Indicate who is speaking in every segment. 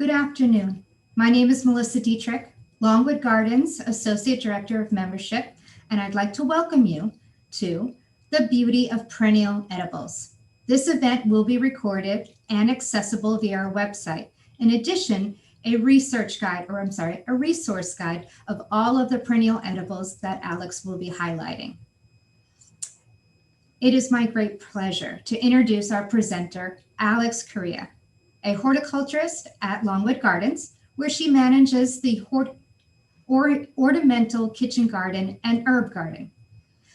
Speaker 1: Good afternoon. My name is Melissa Dietrich, Longwood Gardens Associate Director of Membership, and I'd like to welcome you to The Beauty of Perennial Edibles. This event will be recorded and accessible via our website. In addition, a resource guide of all of the perennial edibles that Alex will be highlighting. It is my great pleasure to introduce our presenter, Alex Correia, a horticulturist at Longwood Gardens, where she manages the Ornamental Kitchen Garden and Herb Garden.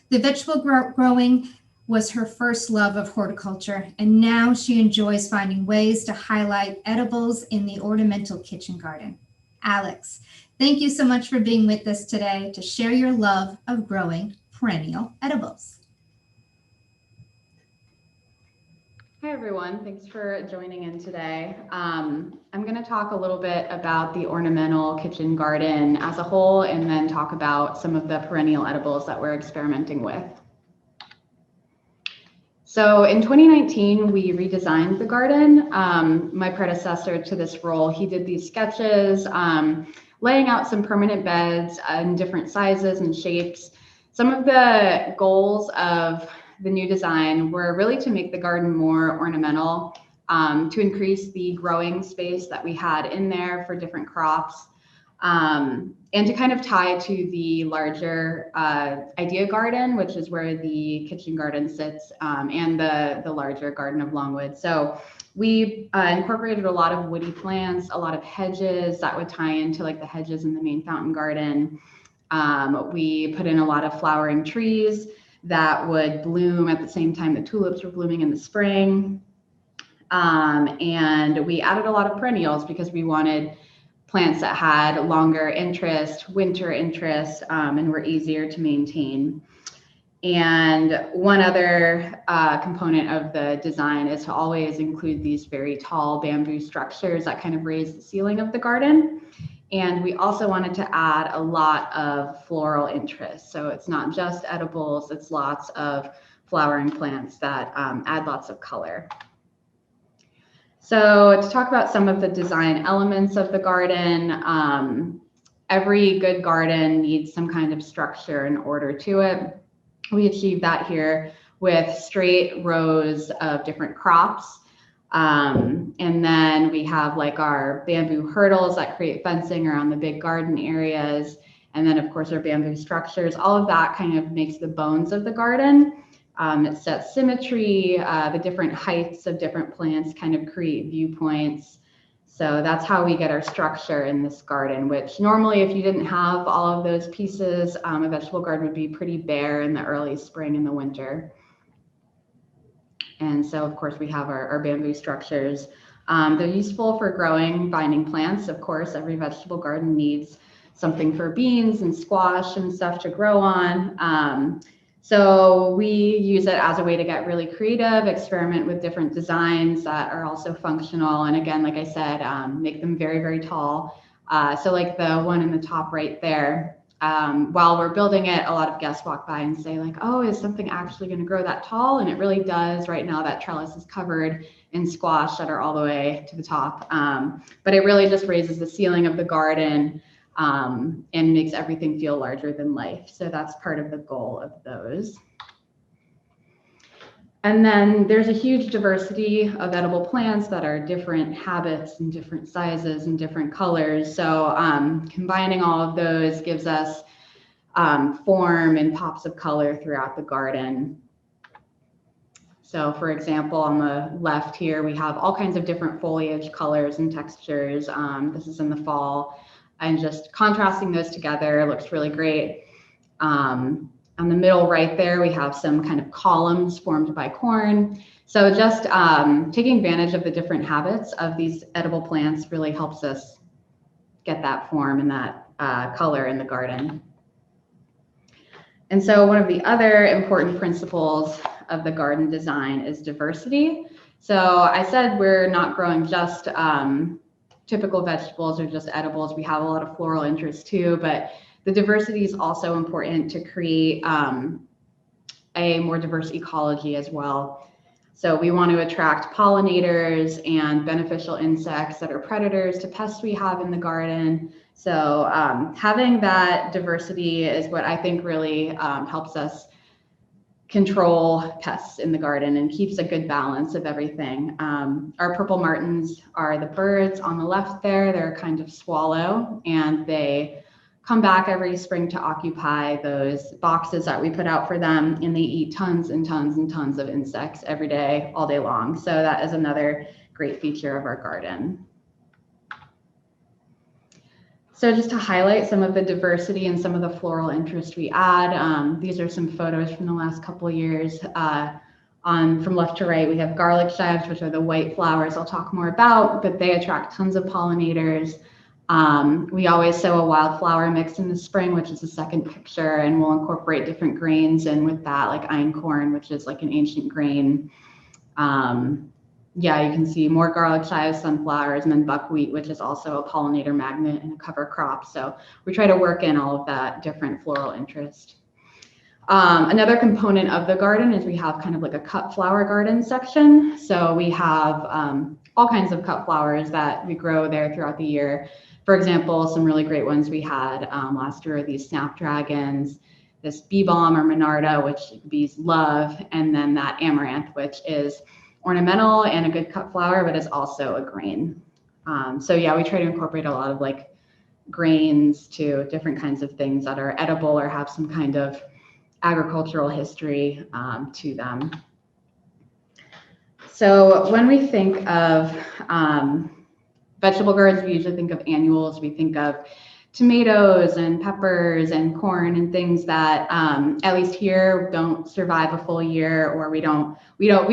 Speaker 1: The vegetable growing was her first love of horticulture, and now she enjoys finding ways to highlight edibles in the Ornamental Kitchen Garden. Alex, thank you so much for being with us today to share your love of growing perennial edibles.
Speaker 2: Hi everyone, thanks for joining in today. I'm going to talk a little bit about the Ornamental Kitchen Garden as a whole and then talk about some of the perennial edibles that we're experimenting with. So in 2019, we redesigned the garden. My predecessor to this role, he did these sketches, laying out some permanent beds in different sizes and shapes. Some of the goals of the new design were really to make the garden more ornamental, to increase the growing space that we had in there for different crops, and to kind of tie to the larger idea garden, which is where the kitchen garden sits, and the larger garden of Longwood. So we incorporated a lot of woody plants, a lot of hedges that would tie into like the hedges in the main fountain garden. We put in a lot of flowering trees that would bloom at the same time the tulips were blooming in the spring. And we added a lot of perennials because we wanted plants that had longer interest, winter interest, and were easier to maintain. And one other component of the design is to always include these very tall bamboo structures that kind of raise the ceiling of the garden. And we also wanted to add a lot of floral interest. So it's not just edibles, it's lots of flowering plants that add lots of color. So to talk about some of the design elements of the garden, every good garden needs some kind of structure in order to it. We achieve that here with straight rows of different crops. And then we have like our bamboo hurdles that create fencing around the big garden areas. And then of course our bamboo structures, all of that kind of makes the bones of the garden. It sets symmetry, the different heights of different plants kind of create viewpoints. So that's how we get our structure in this garden, which normally if you didn't have all of those pieces, a vegetable garden would be pretty bare in the early spring and the winter. And so, of course, we have our bamboo structures. They're useful for growing binding plants. Of course, every vegetable garden needs something for beans and squash and stuff to grow on. So we use it as a way to get really creative, experiment with different designs that are also functional. And again, like I said, make them very, very tall. So like the one in the top right there, while we're building it, a lot of guests walk by and say like, oh, is something actually going to grow that tall? And it really does. Right now that trellis is covered in squash that are all the way to the top. But it really just raises the ceiling of the garden and makes everything feel larger than life. So that's part of the goal of those. And then there's a huge diversity of edible plants that are different habits and different sizes and different colors. So combining all of those gives us form and pops of color throughout the garden. So for example, on the left here, we have all kinds of different foliage colors and textures. This is in the fall, and just contrasting those together looks really great. On the middle right there, we have some kind of columns formed by corn. So just taking advantage of the different habits of these edible plants really helps us get that form and that color in the garden. And so one of the other important principles of the garden design is diversity. So I said we're not growing just typical vegetables or just edibles. We have a lot of floral interest too, but the diversity is also important to create a more diverse ecology as well. So we want to attract pollinators and beneficial insects that are predators to pests we have in the garden. So having that diversity is what I think really helps us control pests in the garden and keeps a good balance of everything. Our purple martins are the birds on the left there. They're a kind of swallow, and they come back every spring to occupy those boxes that we put out for them, and they eat tons and tons and tons of insects every day, all day long. So that is another great feature of our garden. So just to highlight some of the diversity and some of the floral interest we add, these are some photos from the last couple of years. From left to right, we have garlic chives, which are the white flowers I'll talk more about, but they attract tons of pollinators. We always sow a wildflower mix in the spring, which is the second picture, and we'll incorporate different grains in with that, like einkorn, which is like an ancient grain. Yeah, you can see more garlic chives, sunflowers, and then buckwheat, which is also a pollinator magnet and a cover crop. So we try to work in all of that different floral interest. Another component of the garden is we have kind of like a cut flower garden section. So we have all kinds of cut flowers that we grow there throughout the year. For example, some really great ones we had last year are these snapdragons, this bee balm or monarda, which bees love, and then that amaranth, which is ornamental and a good cut flower, but is also a grain. So yeah, we try to incorporate a lot of like grains to different kinds of things that are edible or have some kind of agricultural history to them. So when we think of vegetable gardens, we usually think of annuals. We think of tomatoes and peppers and corn and things that at least here don't survive a full year, or we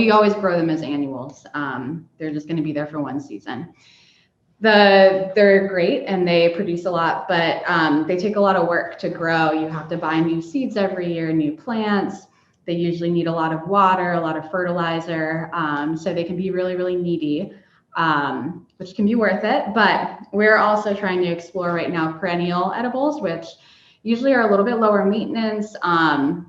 Speaker 2: always grow them as annuals. They're just going to be there for one season. They're great and they produce a lot, but they take a lot of work to grow. You have to buy new seeds every year, new plants. They usually need a lot of water, a lot of fertilizer. So they can be really, really needy, which can be worth it. But we're also trying to explore right now perennial edibles, which usually are a little bit lower maintenance.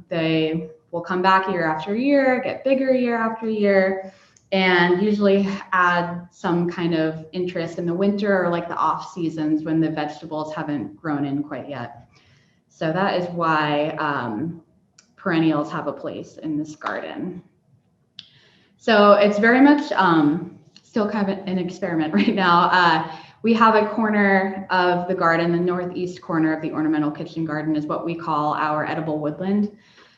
Speaker 2: They will come back year after year, get bigger year after year, and usually add some kind of interest in the winter or like the off seasons when the vegetables haven't grown in quite yet. So that is why perennials have a place in this garden. So it's very much still kind of an experiment right now. We have a corner of the garden, the northeast corner of the Ornamental Kitchen Garden is what we call our edible woodland.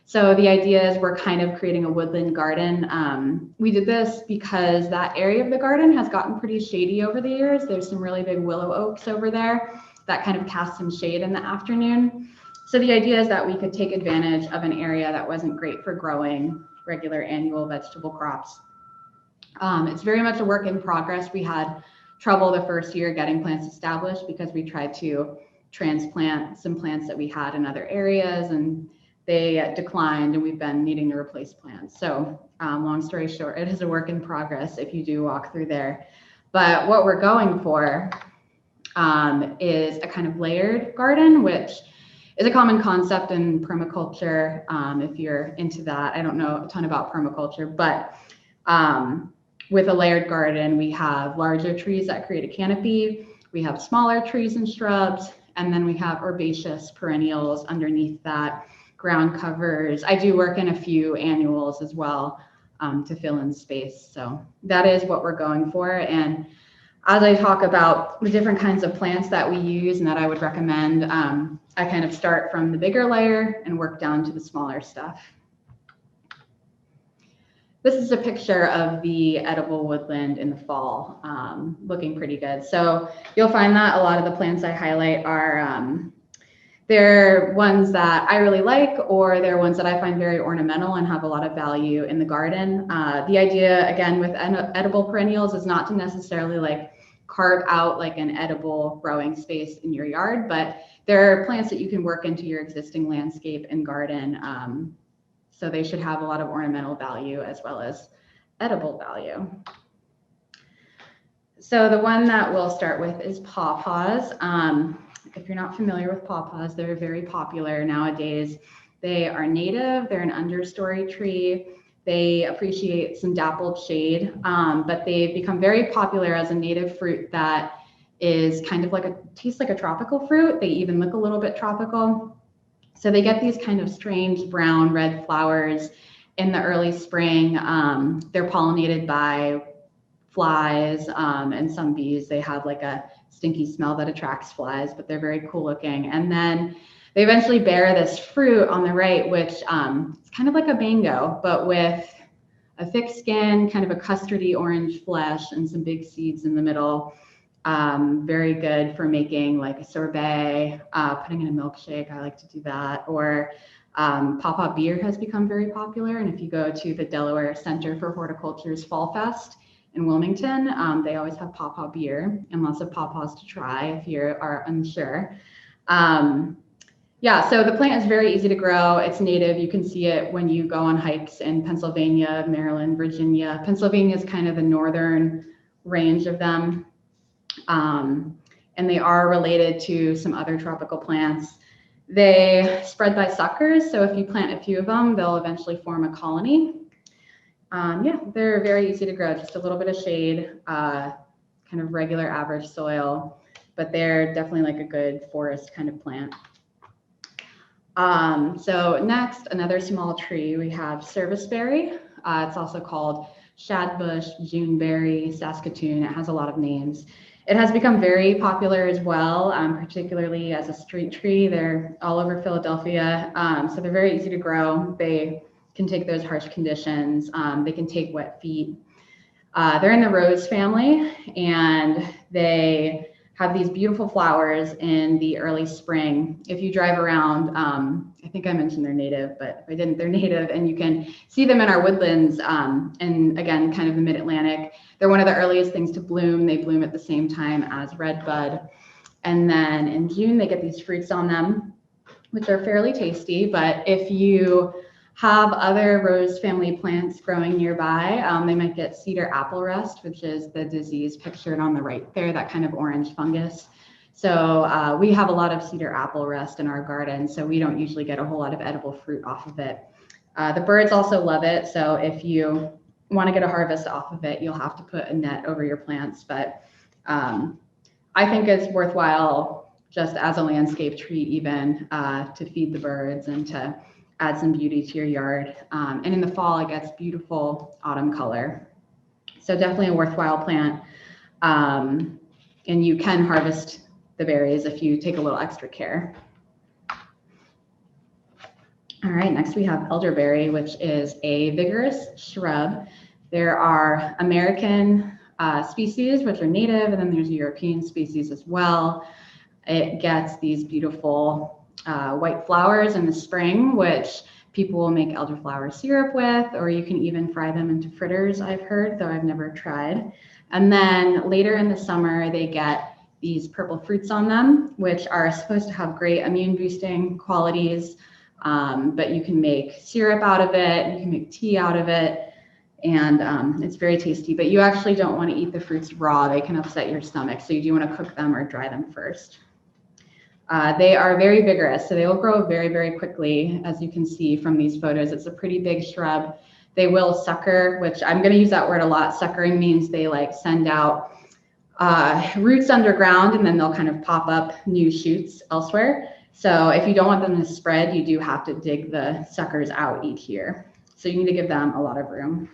Speaker 2: So the idea is we're kind of creating a woodland garden. We did this because that area of the garden has gotten pretty shady over the years. There's some really big willow oaks over there that kind of cast some shade in the afternoon. So the idea is that we could take advantage of an area that wasn't great for growing regular annual vegetable crops. It's very much a work in progress. We had trouble the first year getting plants established because we tried to transplant some plants that we had in other areas and they declined, and we've been needing to replace plants. So long story short, it is a work in progress if you do walk through there. But what we're going for is a kind of layered garden, which is a common concept in permaculture. If you're into that, I don't know a ton about permaculture, but with a layered garden, we have larger trees that create a canopy. We have smaller trees and shrubs, and then we have herbaceous perennials underneath that, ground covers. I do work in a few annuals as well to fill in space. So that is what we're going for. And as I talk about the different kinds of plants that we use and that I would recommend, I kind of start from the bigger layer and work down to the smaller stuff. This is a picture of the edible woodland in the fall, looking pretty good. So you'll find that a lot of the plants I highlight are they're ones that I really like, or they're ones that I find very ornamental and have a lot of value in the garden. The idea, again, with edible perennials is not to necessarily like carve out like an edible growing space in your yard, but there are plants that you can work into your existing landscape and garden. So they should have a lot of ornamental value as well as edible value. So the one that we'll start with is pawpaws. If you're not familiar with pawpaws, they're very popular nowadays. They are native, they're an understory tree. They appreciate some dappled shade, but they've become very popular as a native fruit that is kind of like tastes like a tropical fruit. They even look a little bit tropical. So they get these kind of strange brown red flowers in the early spring. They're pollinated by flies and some bees. They have like a stinky smell that attracts flies, but they're very cool looking. And then they eventually bear this fruit on the right, which is kind of like a mango, but with a thick skin, kind of a custardy orange flesh, and some big seeds in the middle. Very good for making like a sorbet, putting in a milkshake. I like to do that. Or pawpaw beer has become very popular. And if you go to the Delaware Center for Horticulture's Fall Fest in Wilmington, they always have pawpaw beer and lots of pawpaws to try if you are unsure. Yeah, so the plant is very easy to grow. It's native. You can see it when you go on hikes in Pennsylvania, Maryland, Virginia. Pennsylvania is kind of the northern range of them. And they are related to some other tropical plants. They spread by suckers. So if you plant a few of them, they'll eventually form a colony. Yeah, they're very easy to grow. Just a little bit of shade, kind of regular average soil, but they're definitely like a good forest kind of plant. So next, another small tree, we have serviceberry. It's also called shadbush, juneberry, saskatoon. It has a lot of names. It has become very popular as well, particularly as a street tree. They're all over Philadelphia, so they're very easy to grow. They can take those harsh conditions. They can take wet feet. They're in the rose family, and they have these beautiful flowers in the early spring. If you drive around, I think I mentioned they're native, but if I didn't, they're native, and you can see them in our woodlands, and again, kind of the mid-Atlantic. They're one of the earliest things to bloom. They bloom at the same time as redbud. And then in June, they get these fruits on them, which are fairly tasty. But if you have other rose family plants growing nearby, they might get cedar apple rust, which is the disease pictured on the right there, that kind of orange fungus. So we have a lot of cedar apple rust in our garden, so we don't usually get a whole lot of edible fruit off of it. The birds also love it, so if you want to get a harvest off of it, you'll have to put a net over your plants. But I think it's worthwhile just as a landscape tree even to feed the birds and to add some beauty to your yard. And in the fall, it gets beautiful autumn color. So definitely a worthwhile plant. And you can harvest the berries if you take a little extra care. All right, next we have elderberry, which is a vigorous shrub. There are American species, which are native, and then there's European species as well. It gets these beautiful white flowers in the spring, which people will make elderflower syrup with, or you can even fry them into fritters, I've heard, though I've never tried. And then later in the summer, they get these purple fruits on them, which are supposed to have great immune boosting qualities. But you can make syrup out of it, you can make tea out of it, and it's very tasty. But you actually don't want to eat the fruits raw. They can upset your stomach, so you do want to cook them or dry them first. They are very vigorous, so they will grow very, very quickly, as you can see from these photos. It's a pretty big shrub. They will sucker, which I'm going to use that word a lot. Suckering means they like send out roots underground, and then they'll kind of pop up new shoots elsewhere. So if you don't want them to spread, you do have to dig the suckers out each year. So you need to give them a lot of room.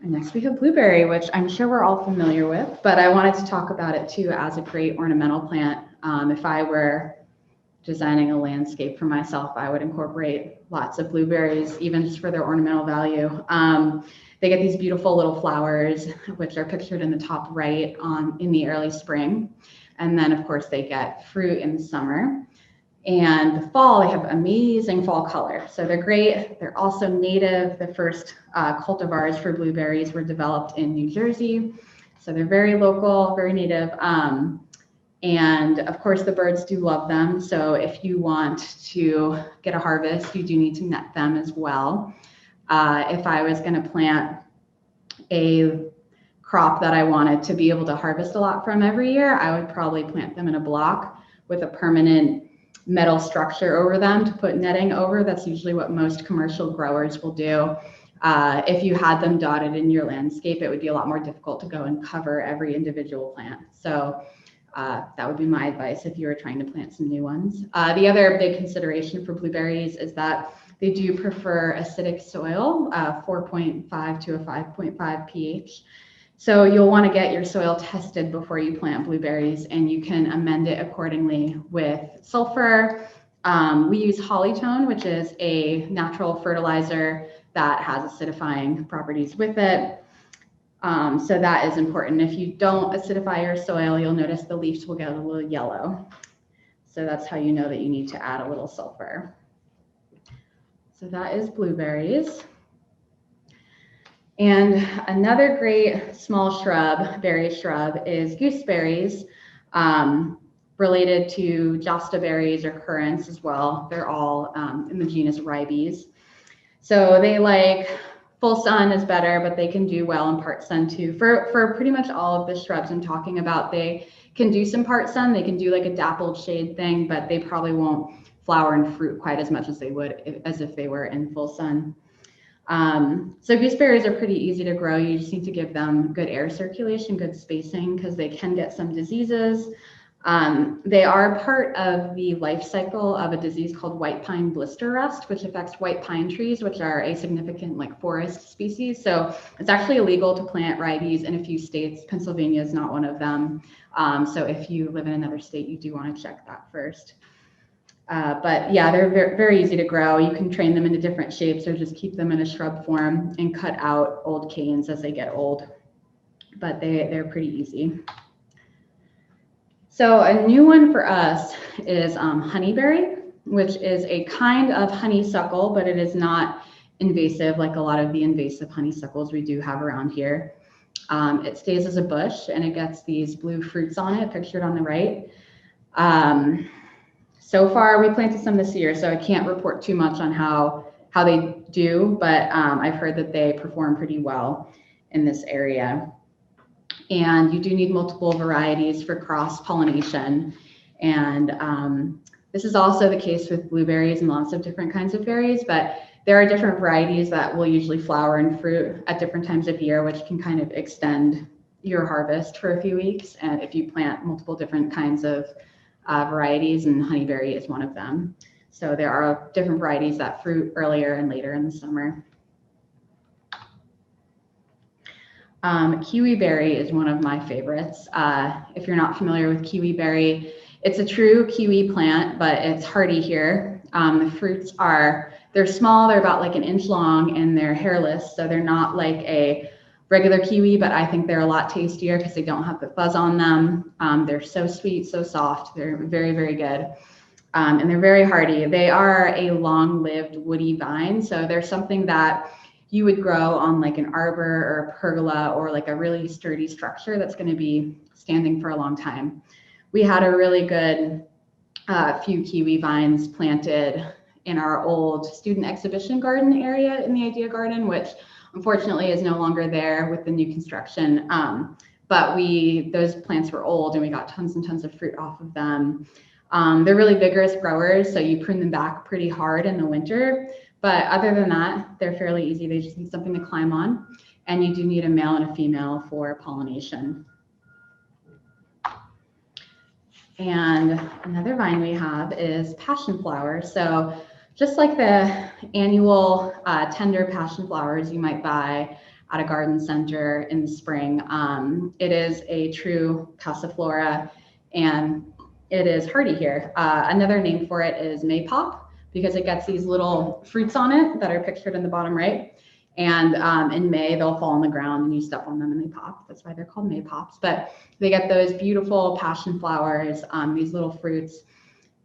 Speaker 2: And next we have blueberry, which I'm sure we're all familiar with, but I wanted to talk about it too as a great ornamental plant. If I were designing a landscape for myself, I would incorporate lots of blueberries, even just for their ornamental value. They get these beautiful little flowers, which are pictured in the top right in the early spring. And then, of course, they get fruit in the summer. And the fall, they have amazing fall color. So they're great. They're also native. The first cultivars for blueberries were developed in New Jersey. So they're very local, very native. And of course, the birds do love them. So if you want to get a harvest, you do need to net them as well. If I was going to plant a crop that I wanted to be able to harvest a lot from every year, I would probably plant them in a block with a permanent metal structure over them to put netting over. That's usually what most commercial growers will do. If you had them dotted in your landscape, it would be a lot more difficult to go and cover every individual plant. So that would be my advice if you were trying to plant some new ones. The other big consideration for blueberries is that they do prefer acidic soil, 4.5 to a 5.5 pH. So you'll want to get your soil tested before you plant blueberries, and you can amend it accordingly with sulfur. We use Hollytone, which is a natural fertilizer that has acidifying properties with it. So that is important. If you don't acidify your soil, you'll notice the leaves will get a little yellow. So that's how you know that you need to add a little sulfur. So that is blueberries. And another great small shrub, berry shrub, is gooseberries, related to josta berries or currants as well. They're all in the genus ribes. So they like full sun is better, but they can do well in part sun too. For pretty much all of the shrubs I'm talking about, they can do some part sun. They can do like a dappled shade thing, but they probably won't flower and fruit quite as much as they would as if they were in full sun. So gooseberries are pretty easy to grow. You just need to give them good air circulation, good spacing, because they can get some diseases. They are part of the life cycle of a disease called white pine blister rust, which affects white pine trees, which are a significant like forest species. So it's actually illegal to plant ribes in a few states. Pennsylvania is not one of them. So if you live in another state, you do want to check that first. But yeah, they're very, very easy to grow. You can train them into different shapes or just keep them in a shrub form and cut out old canes as they get old. But they're pretty easy. So a new one for us is honeyberry, which is a kind of honeysuckle, but it is not invasive like a lot of the invasive honeysuckles we do have around here. It stays as a bush and it gets these blue fruits on it, pictured on the right. So far, we planted some this year, so I can't report too much on how they do, but I've heard that they perform pretty well in this area. And you do need multiple varieties for cross-pollination. And this is also the case with blueberries and lots of different kinds of berries, but there are different varieties that will usually flower and fruit at different times of year, which can kind of extend your harvest for a few weeks. And if you plant multiple different kinds of varieties, and honeyberry is one of them. So there are different varieties that fruit earlier and later in the summer. Kiwi berry is one of my favorites. If you're not familiar with kiwi berry, it's a true kiwi plant, but it's hardy here. The fruits they're small, they're about like an inch long, and they're hairless, so they're not like a regular kiwi, but I think they're a lot tastier because they don't have the fuzz on them. They're so sweet, so soft. They're very, very good. And they're very hardy. They are a long-lived woody vine, so they're something that you would grow on like an arbor or a pergola or like a really sturdy structure that's going to be standing for a long time. We had a really good few kiwi vines planted in our old student exhibition garden area in the Idea Garden, which unfortunately is no longer there with the new construction. But those plants were old and we got tons and tons of fruit off of them. They're really vigorous growers, so you prune them back pretty hard in the winter. But other than that, they're fairly easy. They just need something to climb on. And you do need a male and a female for pollination. And another vine we have is passion flower. So just like the annual tender passion flowers you might buy at a garden center in the spring, it is a true passiflora, and it is hardy here. Another name for it is maypop, because it gets these little fruits on it that are pictured in the bottom right. And in May, they'll fall on the ground and you step on them and they pop. That's why they're called maypops. But they get those beautiful passion flowers, these little fruits.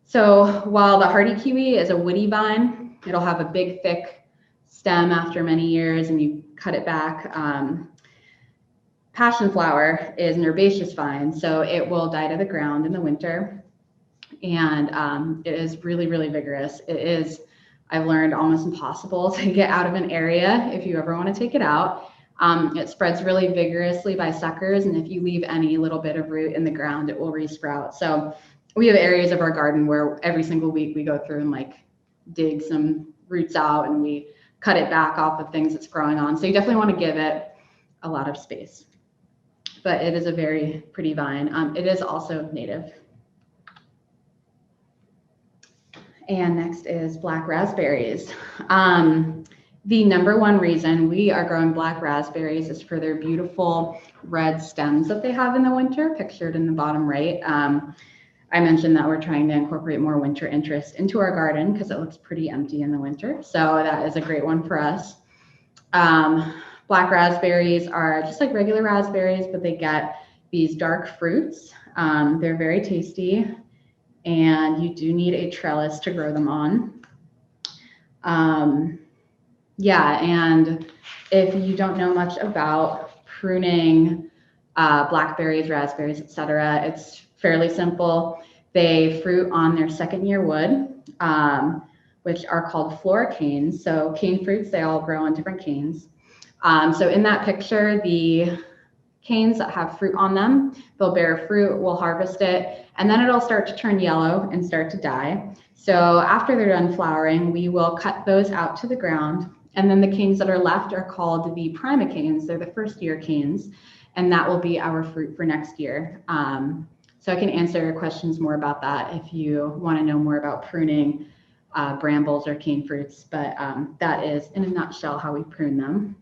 Speaker 2: So while the hardy kiwi is a woody vine, it'll have a big, thick stem after many years and you cut it back. Passion flower is an herbaceous vine, so it will die to the ground in the winter. And it is really, really vigorous. It is, I've learned, almost impossible to get out of an area if you ever want to take it out. It spreads really vigorously by suckers, and if you leave any little bit of root in the ground, it will resprout. So we have areas of our garden where every single week we go through and like dig some roots out and we cut it back off of things it's growing on. So you definitely want to give it a lot of space. But it is a very pretty vine. It is also native. And next is black raspberries. The number one reason we are growing black raspberries is for their beautiful red stems that they have in the winter, pictured in the bottom right. I mentioned that we're trying to incorporate more winter interest into our garden because it looks pretty empty in the winter. So that is a great one for us. Black raspberries are just like regular raspberries, but they get these dark fruits. They're very tasty, and you do need a trellis to grow them on. Yeah, and if you don't know much about pruning blackberries, raspberries, etc., it's fairly simple. They fruit on their second year wood, which are called floricanes. So cane fruits, they all grow on different canes. So in that picture, the canes that have fruit on them, they'll bear fruit, we'll harvest it, and then it'll start to turn yellow and start to die. So after they're done flowering, we will cut those out to the ground. And then the canes that are left are called the primicanes. They're the first year canes, and that will be our fruit for next year. So I can answer questions more about that if you want to know more about pruning brambles or cane fruits, but that is in a nutshell how we prune them.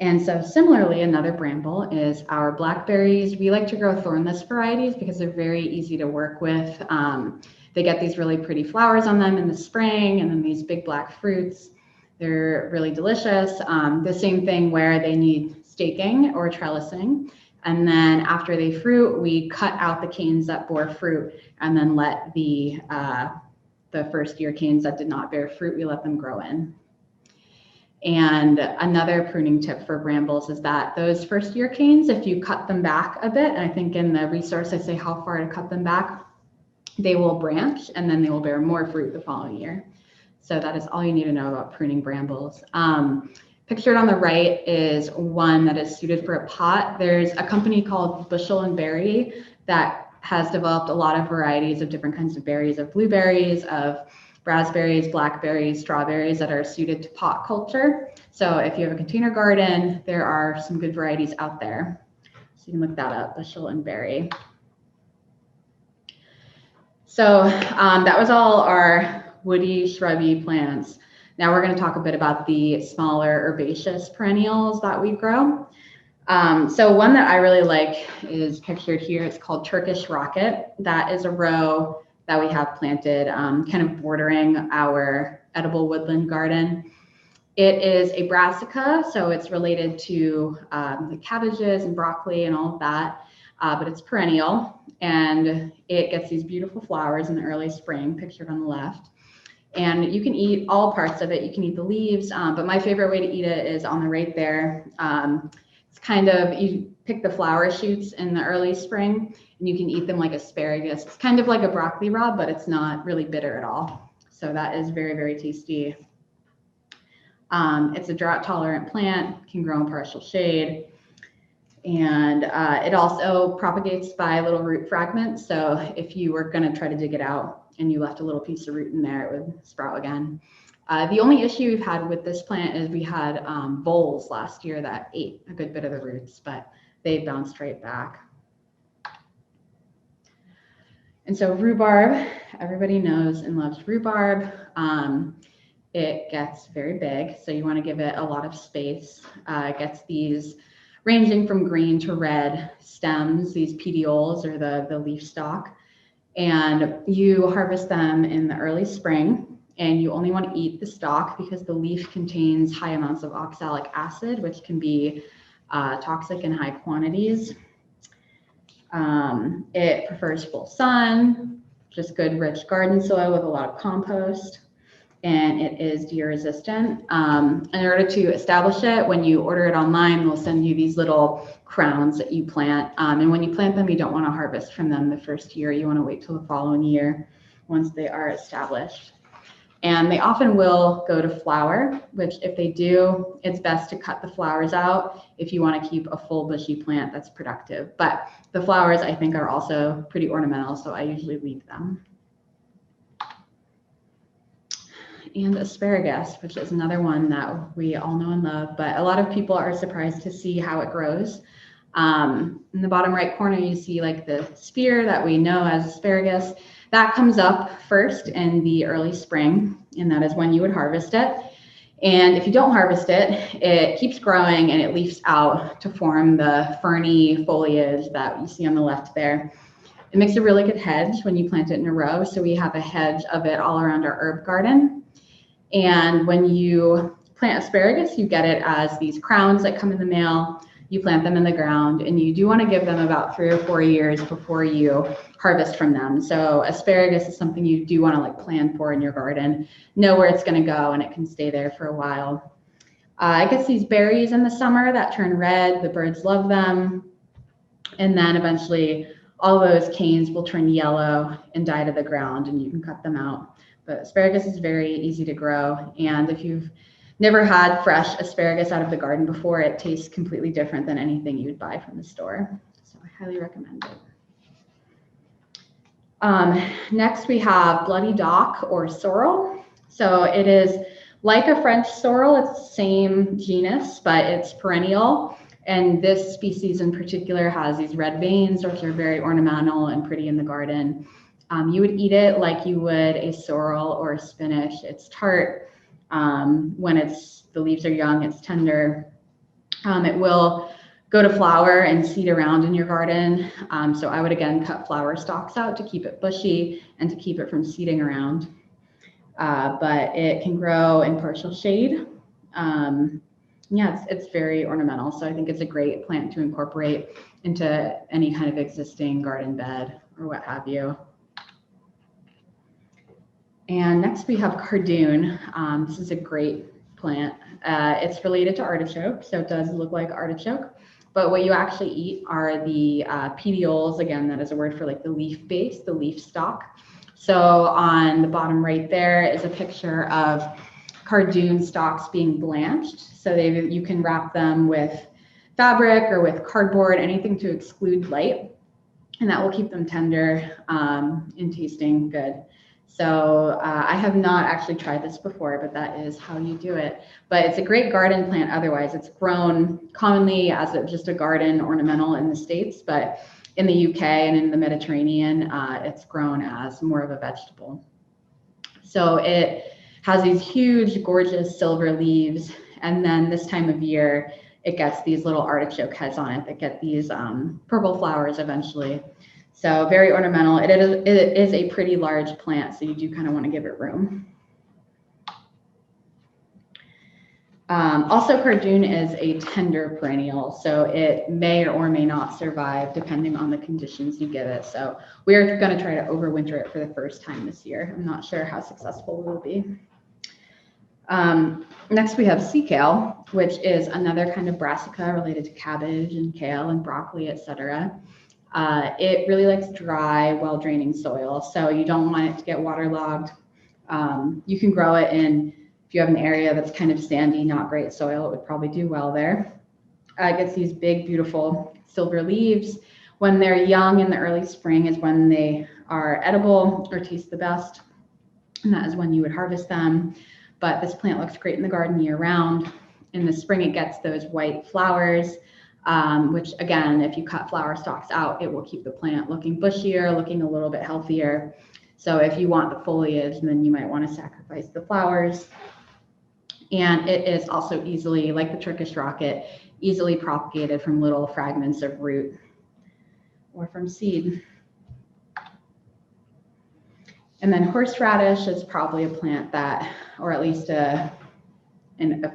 Speaker 2: And so similarly, another bramble is our blackberries. We like to grow thornless varieties because they're very easy to work with. They get these really pretty flowers on them in the spring and then these big black fruits. They're really delicious. The same thing where they need staking or trellising. And then after they fruit, we cut out the canes that bore fruit and then let the first year canes that did not bear fruit, we let them grow in. And another pruning tip for brambles is that those first year canes, if you cut them back a bit, and I think in the resource I say how far to cut them back, they will branch and then they will bear more fruit the following year. So that is all you need to know about pruning brambles. Pictured on the right is one that is suited for a pot. There's a company called Bushel and Berry that has developed a lot of varieties of different kinds of berries, of blueberries, of raspberries, blackberries, strawberries that are suited to pot culture. So if you have a container garden, there are some good varieties out there. So you can look that up, Bushel and Berry. So that was all our woody, shrubby plants. Now we're going to talk a bit about the smaller herbaceous perennials that we grow. So one that I really like is pictured here. It's called Turkish Rocket. That is a row that we have planted kind of bordering our edible woodland garden. It is a brassica, so it's related to the cabbages and broccoli and all of that, but it's perennial and it gets these beautiful flowers in the early spring, pictured on the left. And you can eat all parts of it. You can eat the leaves, but my favorite way to eat it is on the right there. It's kind of, you pick the flower shoots in the early spring and you can eat them like asparagus. It's kind of like a broccoli raw, but it's not really bitter at all. So that is very, very tasty. It's a drought tolerant plant, can grow in partial shade. And it also propagates by little root fragments. So if you were going to try to dig it out and you left a little piece of root in there, it would sprout again. The only issue we've had with this plant is we had voles last year that ate a good bit of the roots, but they bounced right back. And so rhubarb, everybody knows and loves rhubarb. It gets very big, so you want to give it a lot of space. It gets these ranging from green to red stems, these petioles or the leaf stalk. And you harvest them in the early spring, and you only want to eat the stalk because the leaf contains high amounts of oxalic acid, which can be toxic in high quantities. It prefers full sun, just good rich garden soil with a lot of compost, and it is deer resistant. In order to establish it, when you order it online, they'll send you these little crowns that you plant. And when you plant them, you don't want to harvest from them the first year. You want to wait till the following year once they are established. And they often will go to flower, which if they do, it's best to cut the flowers out if you want to keep a full bushy plant that's productive. But the flowers, I think, are also pretty ornamental, so I usually leave them. And asparagus, which is another one that we all know and love, but a lot of people are surprised to see how it grows. In the bottom right corner, you see like the spear that we know as asparagus. That comes up first in the early spring, and that is when you would harvest it. And if you don't harvest it, it keeps growing and it leaves out to form the ferny foliage that you see on the left there. It makes a really good hedge when you plant it in a row. So we have a hedge of it all around our herb garden. And when you plant asparagus, you get it as these crowns that come in the mail. You plant them in the ground, and you do want to give them about 3 or 4 years before you harvest from them. So asparagus is something you do want to like plan for in your garden, know where it's going to go, and it can stay there for a while. It gets these berries in the summer that turn red. The birds love them. And then eventually all those canes will turn yellow and die to the ground, and you can cut them out. But asparagus is very easy to grow. And if you've never had fresh asparagus out of the garden before, it tastes completely different than anything you'd buy from the store. So I highly recommend it. Next we have bloody dock or sorrel. So it is like a French sorrel. It's the same genus, but it's perennial. And this species in particular has these red veins, which are very ornamental and pretty in the garden. You would eat it like you would a sorrel or a spinach. It's tart. When the leaves are young, it's tender. It will go to flower and seed around in your garden. So I would again cut flower stalks out to keep it bushy and to keep it from seeding around. But it can grow in partial shade. Yeah, it's very ornamental. So I think it's a great plant to incorporate into any kind of existing garden bed or what have you. And next we have cardoon. This is a great plant. It's related to artichoke, so it does look like artichoke. But what you actually eat are the petioles. Again, that is a word for like the leaf base, the leaf stalk. So on the bottom right there is a picture of cardoon stalks being blanched. So you can wrap them with fabric or with cardboard, anything to exclude light, and that will keep them tender and tasting good. So I have not actually tried this before, but that is how you do it. But it's a great garden plant otherwise. It's grown commonly as just a garden ornamental in the States, but in the UK and in the Mediterranean, it's grown as more of a vegetable. So it has these huge, gorgeous silver leaves. And then this time of year, it gets these little artichoke heads on it that get these purple flowers eventually. So very ornamental. It is a pretty large plant, so you do kind of want to give it room. Also, cardoon is a tender perennial, so it may or may not survive depending on the conditions you give it. So we're going to try to overwinter it for the first time this year. I'm not sure how successful we'll be. Next, we have sea kale, which is another kind of brassica related to cabbage and kale and broccoli, etc. It really likes dry, well-draining soil, so you don't want it to get waterlogged. You can grow it in, if you have an area that's kind of sandy, not great soil, it would probably do well there. It gets these big, beautiful silver leaves. When they're young in the early spring is when they are edible or taste the best, and that is when you would harvest them. But this plant looks great in the garden year-round. In the spring, it gets those white flowers. Which again, if you cut flower stalks out, it will keep the plant looking bushier, looking a little bit healthier. So if you want the foliage, then you might want to sacrifice the flowers. And it is also easily, like the Turkish rocket, easily propagated from little fragments of root or from seed. And then horseradish is probably a plant that, or at least a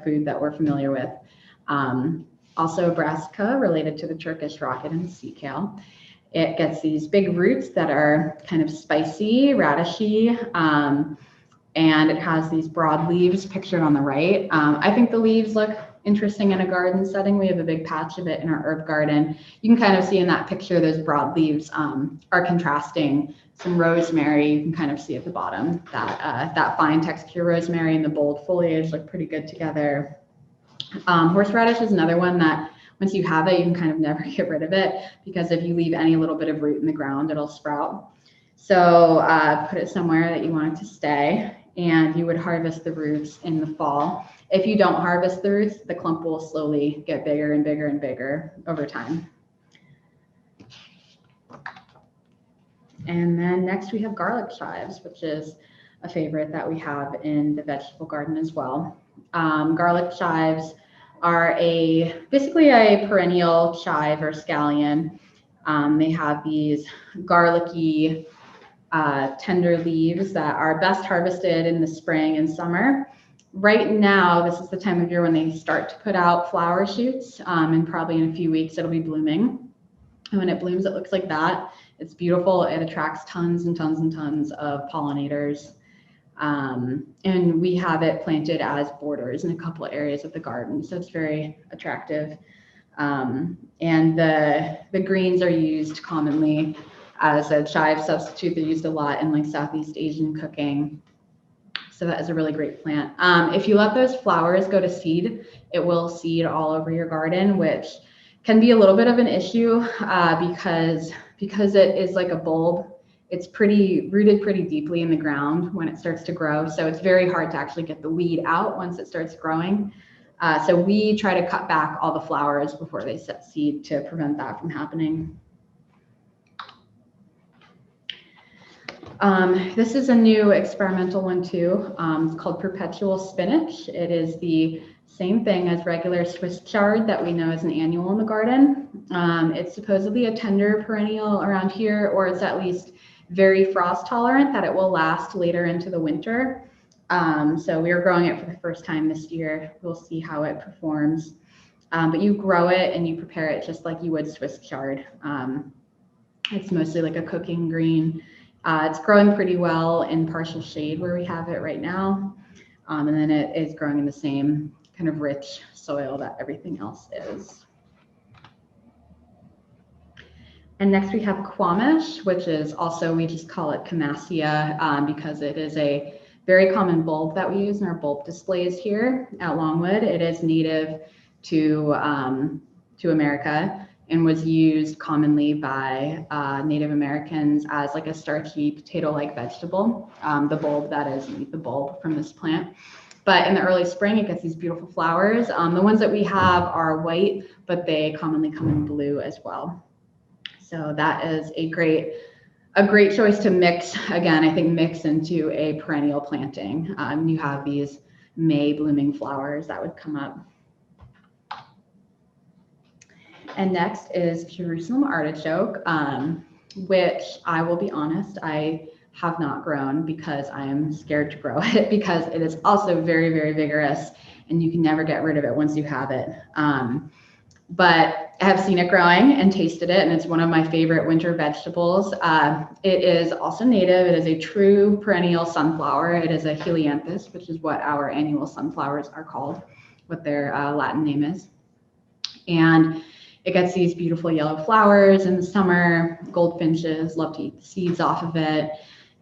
Speaker 2: food that we're familiar with. Also a brassica related to the Turkish rocket and sea kale. It gets these big roots that are kind of spicy, radishy, and it has these broad leaves pictured on the right. I think the leaves look interesting in a garden setting. We have a big patch of it in our herb garden. You can kind of see in that picture, those broad leaves are contrasting some rosemary. You can kind of see at the bottom that that fine texture rosemary and the bold foliage look pretty good together. Horseradish is another one that once you have it, you can kind of never get rid of it, because if you leave any little bit of root in the ground, it'll sprout. So put it somewhere that you want it to stay, and you would harvest the roots in the fall. If you don't harvest the roots, the clump will slowly get bigger and bigger and bigger over time. And then next we have garlic chives, which is a favorite that we have in the vegetable garden as well. Garlic chives are basically a perennial chive or scallion. They have these garlicky, tender leaves that are best harvested in the spring and summer. Right now, this is the time of year when they start to put out flower shoots, and probably in a few weeks it'll be blooming. And when it blooms, it looks like that. It's beautiful. It attracts tons and tons and tons of pollinators. And we have it planted as borders in a couple of areas of the garden, so it's very attractive. And the greens are used commonly as a chive substitute. They're used a lot in like Southeast Asian cooking. So that is a really great plant. If you let those flowers go to seed, it will seed all over your garden, which can be a little bit of an issue because it is like a bulb. It's rooted pretty deeply in the ground when it starts to grow. So it's very hard to actually get the weed out once it starts growing. So we try to cut back all the flowers before they set seed to prevent that from happening. This is a new experimental one too. It's called perpetual spinach. It is the same thing as regular Swiss chard that we know as an annual in the garden. It's supposedly a tender perennial around here, or it's at least very frost tolerant, that it will last later into the winter. So we are growing it for the first time this year. We'll see how it performs. But you grow it and you prepare it just like you would Swiss chard. It's mostly like a cooking green. It's growing pretty well in partial shade where we have it right now. And then it is growing in the same kind of rich soil that everything else is. And next we have quamash, which is also, we just call it camassia because it is a very common bulb that we use in our bulb displays here at Longwood. It is native to America and was used commonly by Native Americans as like a starchy potato-like vegetable, the bulb that is the bulb from this plant. But in the early spring, it gets these beautiful flowers. The ones that we have are white, but they commonly come in blue as well. So that is a great choice to mix. Again, I think mix into a perennial planting. You have these May blooming flowers that would come up. And next is Jerusalem artichoke, which I will be honest, I have not grown because I am scared to grow it because it is also very, very vigorous and you can never get rid of it once you have it. But I have seen it growing and tasted it, and it's one of my favorite winter vegetables. It is also native. It is a true perennial sunflower. It is a helianthus, which is what our annual sunflowers are called, what their Latin name is. And it gets these beautiful yellow flowers in the summer. Goldfinches love to eat the seeds off of it.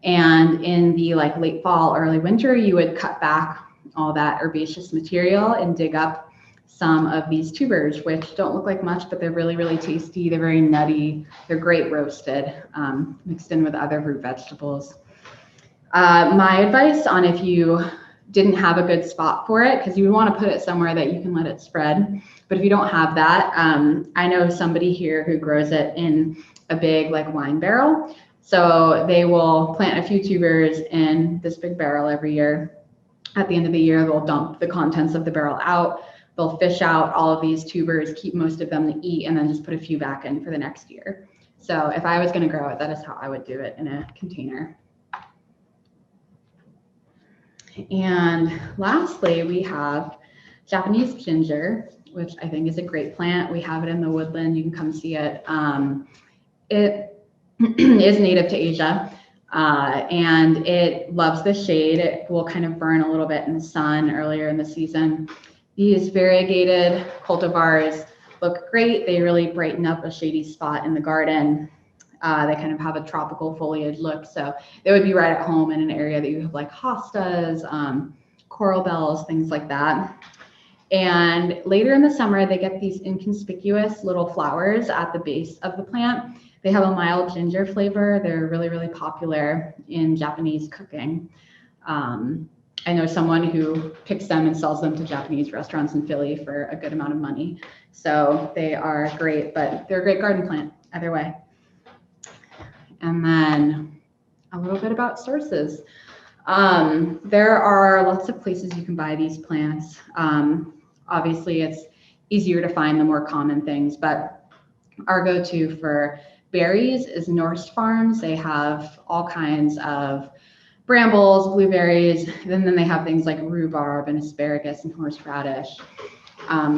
Speaker 2: And in the late fall, early winter, you would cut back all that herbaceous material and dig up some of these tubers, which don't look like much, but they're really, really tasty. They're very nutty. They're great roasted, mixed in with other root vegetables. My advice on if you didn't have a good spot for it, because you would want to put it somewhere that you can let it spread. But if you don't have that, I know somebody here who grows it in a big wine barrel. So they will plant a few tubers in this big barrel every year. At the end of the year, they'll dump the contents of the barrel out. They'll fish out all of these tubers, keep most of them to eat, and then just put a few back in for the next year. So if I was going to grow it, that is how I would do it in a container. And lastly, we have Japanese ginger, which I think is a great plant. We have it in the woodland. You can come see it. It is native to Asia, and it loves the shade. It will kind of burn a little bit in the sun earlier in the season. These variegated cultivars look great. They really brighten up a shady spot in the garden. They kind of have a tropical foliage look. So they would be right at home in an area that you have like hostas, coral bells, things like that. And later in the summer, they get these inconspicuous little flowers at the base of the plant. They have a mild ginger flavor. They're really, really popular in Japanese cooking. I know someone who picks them and sells them to Japanese restaurants in Philly for a good amount of money. So they are great, but they're a great garden plant either way. And then a little bit about sources. There are lots of places you can buy these plants. Obviously, it's easier to find the more common things, but our go-to for berries is Norse Farms. They have all kinds of brambles, blueberries, and then they have things like rhubarb and asparagus and horseradish.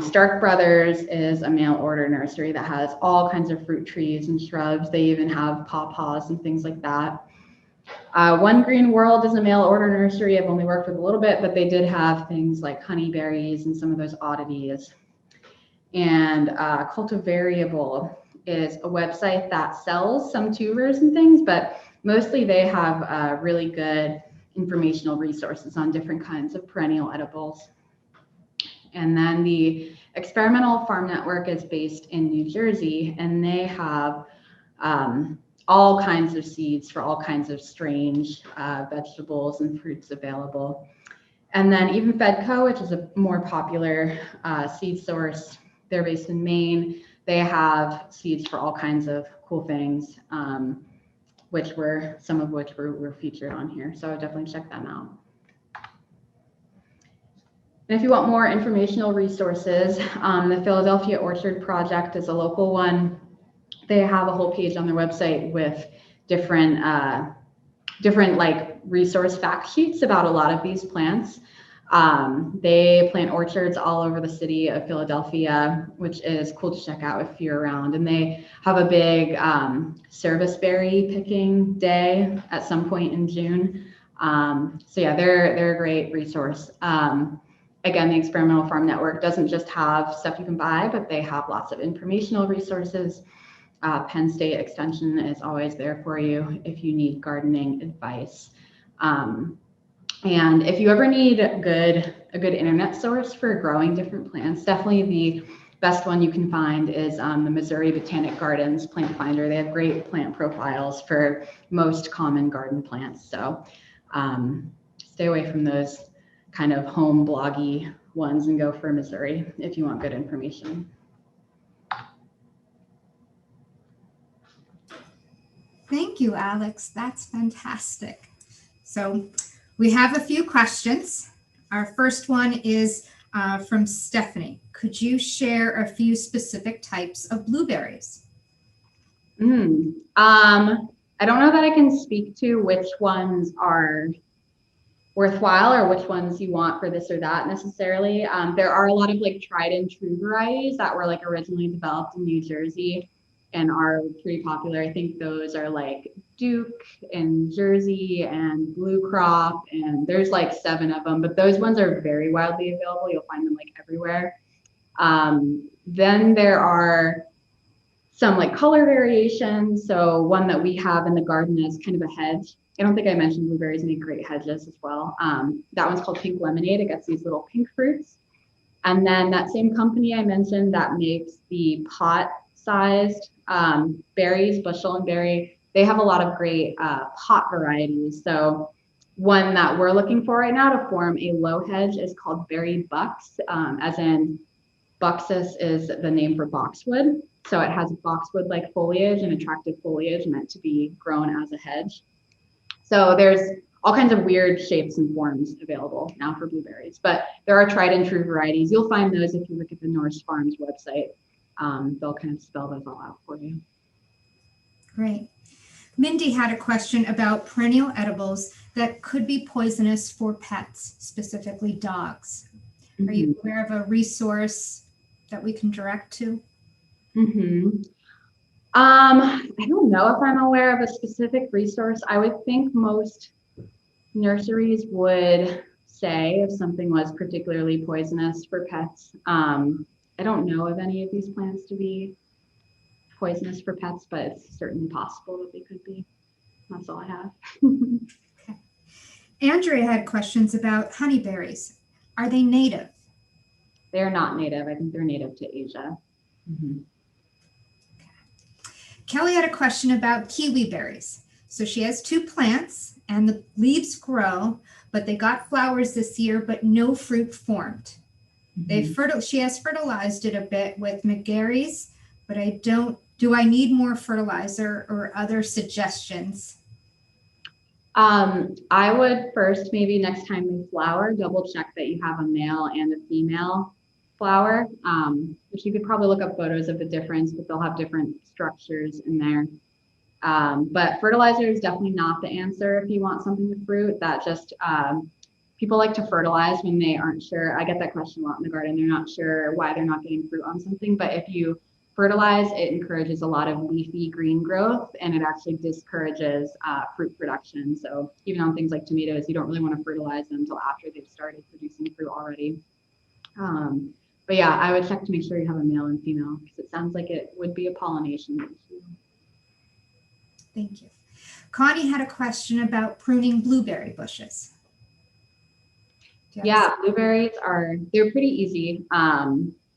Speaker 2: Stark Brothers is a mail order nursery that has all kinds of fruit trees and shrubs. They even have pawpaws and things like that. One Green World is a mail order nursery. I've only worked with a little bit, but they did have things like honeyberries and some of those oddities. And Cultivariable is a website that sells some tubers and things, but mostly they have really good informational resources on different kinds of perennial edibles. And then the Experimental Farm Network is based in New Jersey, and they have all kinds of seeds for all kinds of strange vegetables and fruits available. And then even Fedco, which is a more popular seed source, they're based in Maine. They have seeds for all kinds of cool things, some of which were featured on here. So I would definitely check them out. And if you want more informational resources, the Philadelphia Orchard Project is a local one. They have a whole page on their website with different like resource fact sheets about a lot of these plants. They plant orchards all over the city of Philadelphia, which is cool to check out if you're around. And they have a big service berry picking day at some point in June. So yeah, they're a great resource. Again, the Experimental Farm Network doesn't just have stuff you can buy, but they have lots of informational resources. Penn State Extension is always there for you if you need gardening advice. And if you ever need a good internet source for growing different plants, definitely the best one you can find is the Missouri Botanic Gardens Plant Finder. They have great plant profiles for most common garden plants. So stay away from those kind of home bloggy ones and go for Missouri if you want good information.
Speaker 1: Thank you, Alex. That's fantastic. So we have a few questions. Our first one is from Stephanie. Could you share a few specific types of blueberries?
Speaker 2: I don't know that I can speak to which ones are worthwhile or which ones you want for this or that necessarily. There are a lot of like tried and true varieties that were like originally developed in New Jersey and are pretty popular. I think those are like Duke and Jersey and Blue Crop, and there's like 7 of them, but those ones are very widely available. You'll find them like everywhere. Then there are some like color variations. So one that we have in the garden is kind of a hedge. I don't think I mentioned blueberries make great hedges as well. That one's called Pink Lemonade. It gets these little pink fruits. And then that same company I mentioned that makes the pot-sized berries, bushel and berry, they have a lot of great pot varieties. So one that we're looking for right now to form a low hedge is called Berry Bucks, as in Buxus is the name for boxwood. So it has boxwood-like foliage and attractive foliage meant to be grown as a hedge. So there's all kinds of weird shapes and forms available now for blueberries, but there are tried and true varieties. You'll find those if you look at the Norse Farms website. They'll kind of spell those all out for you.
Speaker 1: Great. Mindy had a question about perennial edibles that could be poisonous for pets, specifically dogs. Mm-hmm. Are you aware of a resource that we can direct to?
Speaker 2: Mm-hmm. I don't know if I'm aware of a specific resource. I would think most nurseries would say if something was particularly poisonous for pets. I don't know of any of these plants to be poisonous for pets, but it's certainly possible that they could be. That's all I have.
Speaker 1: Okay. Andrea had questions about honeyberries. Are they native?
Speaker 2: They're not native. I think they're native to Asia. Mm-hmm.
Speaker 1: Kelly had a question about kiwi berries. So she has 2 plants and the leaves grow, but they got flowers this year, but no fruit formed.
Speaker 2: Mm-hmm.
Speaker 1: She has fertilized it a bit with McGarry's, but do I need more fertilizer or other suggestions?
Speaker 2: I would first, maybe next time they flower, double check that you have a male and a female flower. Which you could probably look up photos of the difference, but they'll have different structures in there. But fertilizer is definitely not the answer if you want something with fruit. That just people like to fertilize when they aren't sure. I get that question a lot in the garden. They're not sure why they're not getting fruit on something. But if you fertilize, it encourages a lot of leafy green growth, and it actually discourages fruit production. So even on things like tomatoes, you don't really want to fertilize them until after they've started producing fruit already. But yeah, I would check to make sure you have a male and female, because it sounds like it would be a pollination issue.
Speaker 1: Thank you. Connie had a question about pruning blueberry bushes.
Speaker 2: Yeah, blueberries they're pretty easy.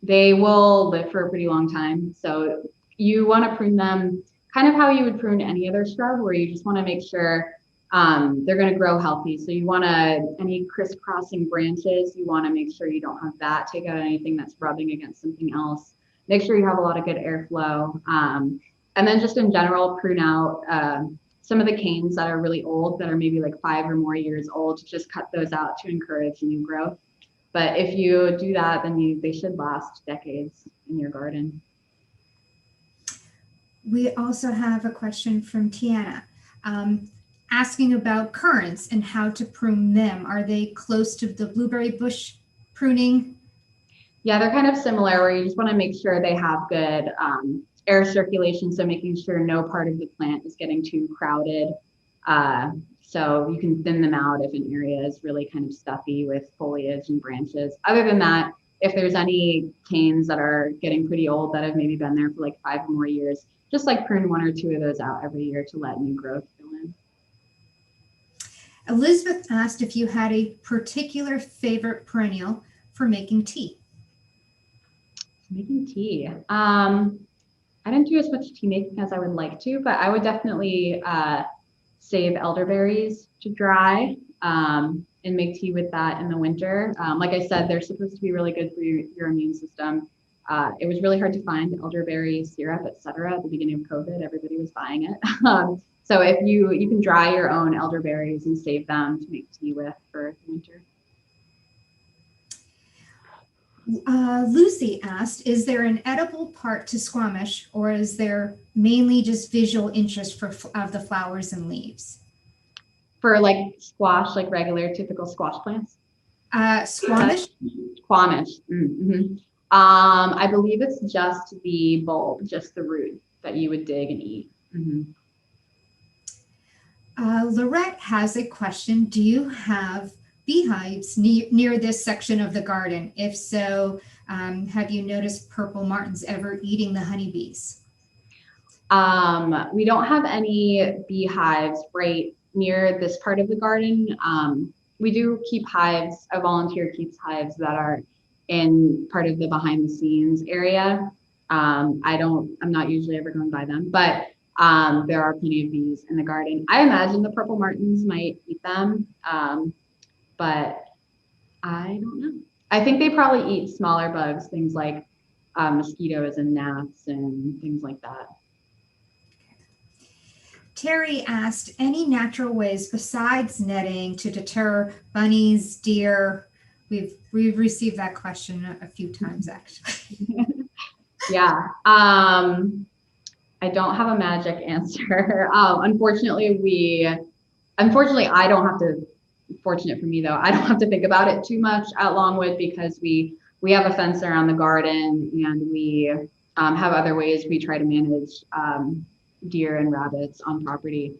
Speaker 2: They will live for a pretty long time. So you want to prune them kind of how you would prune any other shrub, where you just want to make sure they're going to grow healthy. So you want to, any crisscrossing branches, you want to make sure you don't have that. Take out anything that's rubbing against something else. Make sure you have a lot of good airflow. And then just in general, prune out some of the canes that are really old, that are maybe like 5 or more years old, to just cut those out to encourage new growth. But if you do that, then they should last decades in your garden.
Speaker 1: We also have a question from Tiana asking about currants and how to prune them. Are they close to the blueberry bush pruning?
Speaker 2: Yeah, they're kind of similar, where you just want to make sure they have good air circulation. So making sure no part of the plant is getting too crowded. So you can thin them out if an area is really kind of stuffy with foliage and branches. Other than that, if there's any canes that are getting pretty old that have maybe been there for like 5 or more years, just like prune 1 or 2 of those out every year to let new growth fill in.
Speaker 1: Elizabeth asked if you had a particular favorite perennial for making tea.
Speaker 2: Making tea. I didn't do as much tea making as I would like to, but I would definitely save elderberries to dry and make tea with that in the winter. Like I said, they're supposed to be really good for your immune system. It was really hard to find elderberry syrup, etc. At the beginning of COVID, everybody was buying it. So if you can dry your own elderberries and save them to make tea with for the winter.
Speaker 1: Lucy asked, is there an edible part to squamish, or is there mainly just visual interest of the flowers and leaves?
Speaker 2: For like squash, like regular typical squash plants?
Speaker 1: Squamish?
Speaker 2: Squamish. Mm-hmm. I believe it's just the bulb, just the root that you would dig and eat. Mm-hmm.
Speaker 1: Lorette has a question. Do you have beehives near this section of the garden? If so, have you noticed purple martins ever eating the honeybees?
Speaker 2: We don't have any beehives right near this part of the garden. We do keep hives. A volunteer keeps hives that are in part of the behind the scenes area. I'm not usually ever going by them, but there are plenty of bees in the garden. I imagine the purple martins might eat them, but I don't know. I think they probably eat smaller bugs, things like mosquitoes and gnats and things like that.
Speaker 1: Terry asked, any natural ways besides netting to deter bunnies, deer? We've received that question a few times, actually.
Speaker 2: Yeah. I don't have a magic answer. Unfortunately, I don't have to, fortunate for me though, I don't have to think about it too much at Longwood, because we have a fence around the garden, and we have other ways we try to manage deer and rabbits on property.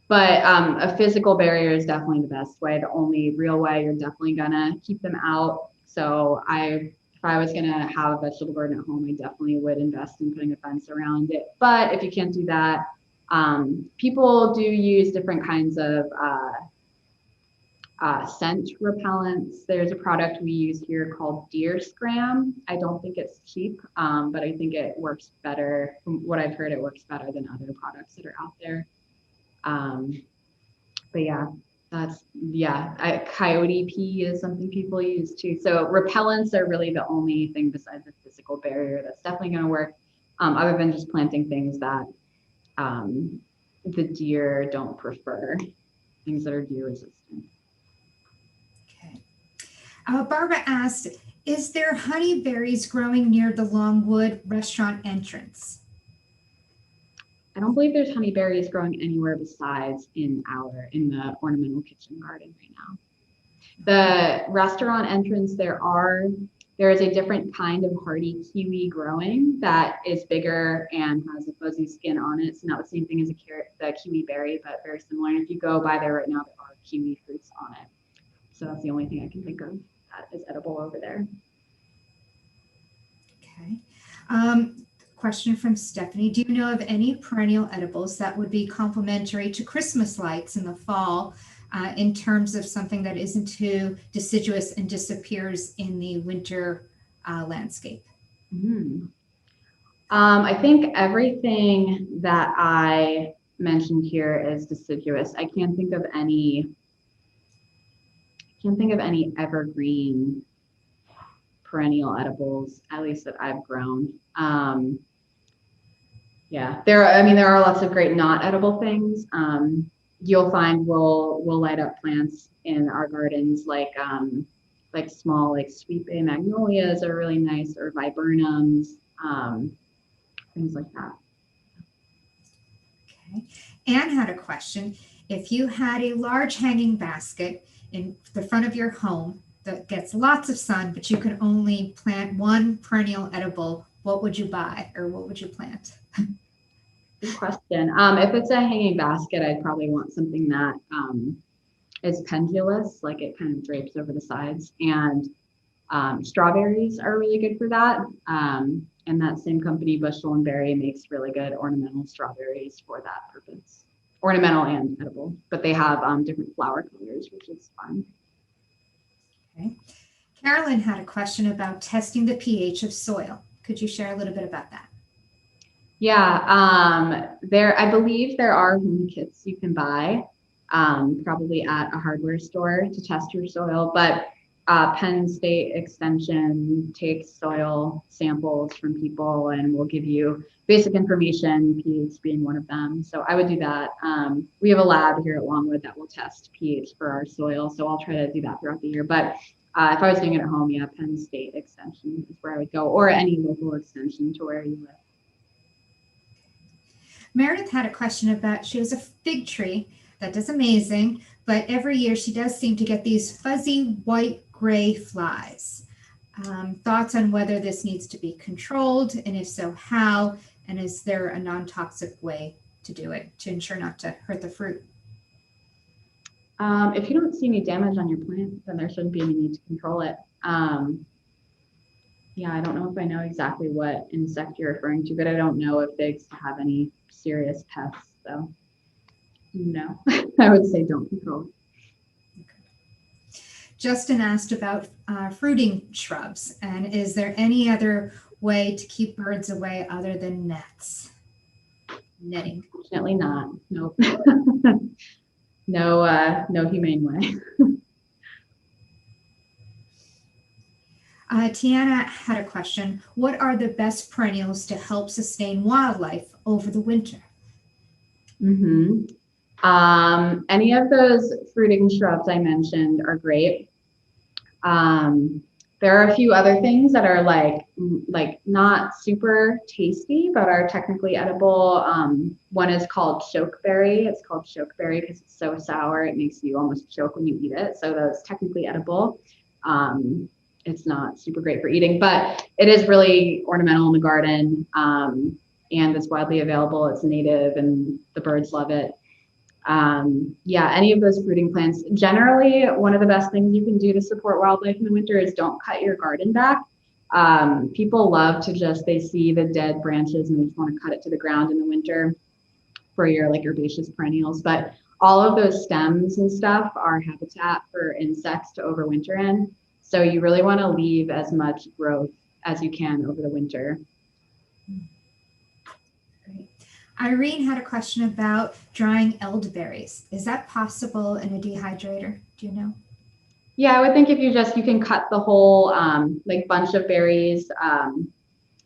Speaker 2: But a physical barrier is definitely the best way. The only real way you're definitely gonna keep them out. So if I was gonna have a vegetable garden at home, I definitely would invest in putting a fence around it. But if you can't do that, people do use different kinds of scent repellents. There's a product we use here called Deer Scram. I don't think it's cheap, but I think it works better. From what I've heard, it works better than other products that are out there. But coyote pee is something people use too. So repellents are really the only thing besides the physical barrier that's definitely going to work, other than just planting things that the deer don't prefer, things that are deer resistant.
Speaker 1: Okay. Barbara asked, is there honeyberries growing near the Longwood restaurant entrance?
Speaker 2: I don't believe there's honeyberries growing anywhere besides in the Ornamental Kitchen Garden right now. The restaurant entrance, there is a different kind of hardy kiwi growing that is bigger and has a fuzzy skin on it. It's not the same thing as the kiwi berry, but very similar. And if you go by there right now, there are kiwi fruits on it. So that's the only thing I can think of that is edible over there.
Speaker 1: Okay. Question from Stephanie. Do you know of any perennial edibles that would be complementary to Christmas lights in the fall in terms of something that isn't too deciduous and disappears in the winter landscape?
Speaker 2: I think everything that I mentioned here is deciduous. I can't think of any evergreen perennial edibles, at least that I've grown. There are lots of great not edible things. You'll find we'll light up plants in our gardens like small sweet bay magnolias are really nice, or viburnums, things like that.
Speaker 1: Okay. Anne had a question. If you had a large hanging basket in the front of your home that gets lots of sun, but you could only plant one perennial edible, what would you buy or what would you plant?
Speaker 2: Good question. If it's a hanging basket, I'd probably want something that is pendulous, like it kind of drapes over the sides. And strawberries are really good for that. And that same company, Bushel and Berry, makes really good ornamental strawberries for that purpose. Ornamental and edible, but they have different flower colors, which is fun.
Speaker 1: Okay. Carolyn had a question about testing the pH of soil. Could you share a little bit about that?
Speaker 2: Yeah, I believe there are home kits you can buy, probably at a hardware store to test your soil, but Penn State Extension takes soil samples from people and will give you basic information, pH being one of them. So I would do that. We have a lab here at Longwood that will test pH for our soil, so I'll try to do that throughout the year. But if I was doing it at home, Penn State Extension is where I would go, or any local extension to where you live.
Speaker 1: Meredith had a question about, she has a fig tree that does amazing, but every year she does seem to get these fuzzy white-gray flies. Thoughts on whether this needs to be controlled, and if so, how, and is there a non-toxic way to do it to ensure not to hurt the fruit?
Speaker 2: If you don't see any damage on your plant, then there shouldn't be any need to control it. I don't know if I know exactly what insect you're referring to, but I don't know if figs have any serious pests. So no, I would say don't control it.
Speaker 1: Okay. Justin asked about fruiting shrubs, and is there any other way to keep birds away other than nets? Netting?
Speaker 2: Fortunately not. Nope. No humane way.
Speaker 1: Tiana had a question. What are the best perennials to help sustain wildlife over the winter?
Speaker 2: Any of those fruiting shrubs I mentioned are great. There are a few other things that are like not super tasty, but are technically edible. One is called chokeberry. It's called chokeberry because it's so sour it makes you almost choke when you eat it. So that's technically edible. It's not super great for eating, but it is really ornamental in the garden, and it's widely available. It's native, and the birds love it. Yeah, any of those fruiting plants. Generally, one of the best things you can do to support wildlife in the winter is don't cut your garden back. People love to they see the dead branches and they just want to cut it to the ground in the winter for your like herbaceous perennials. But all of those stems and stuff are habitat for insects to overwinter in. So you really want to leave as much growth as you can over the winter.
Speaker 1: Great. Irene had a question about drying elderberries. Is that possible in a dehydrator? Do you know?
Speaker 2: Yeah, I would think if you can cut the whole like bunch of berries.